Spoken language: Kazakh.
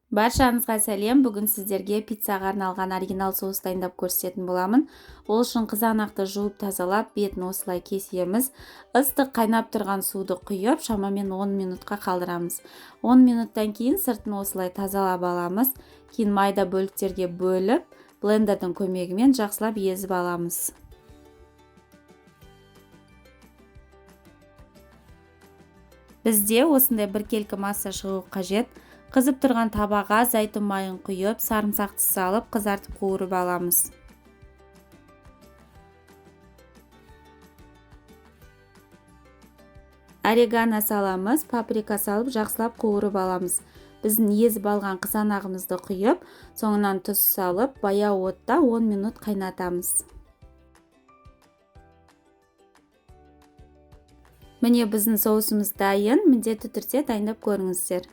Баршаңызға сәлем. Бүгін сіздерге пиццаға арналған оригинал соус дайындап көрсететін боламын. Ол үшін қызанақты жуып тазалап, бетін осылай кесеміз. Ыстық қайнап тұрған суды құйып, шамамен 10 минутқа қалдырамыз. 10 минуттан кейін сыртын осылай тазалап аламыз. Кейін майда бөліктерге бөліп, блендердің көмегімен жақсылап езіп аламыз. Бізде осындай біркелкі масса шығу қажет. Қызып тұрған табаға зәйтүн майын құйып, сарымсақты салып, қызартып қуырып аламыз. Орегано саламыз, паприка салып, жақсылап қуырып аламыз. Біздің езіп алған қызанағымызды құйып, соңынан тұз салып, баяу отта 10 минут қайнатамыз. Міне біздің соусымыз дайын, міндетті түрде дайындап көріңіздер.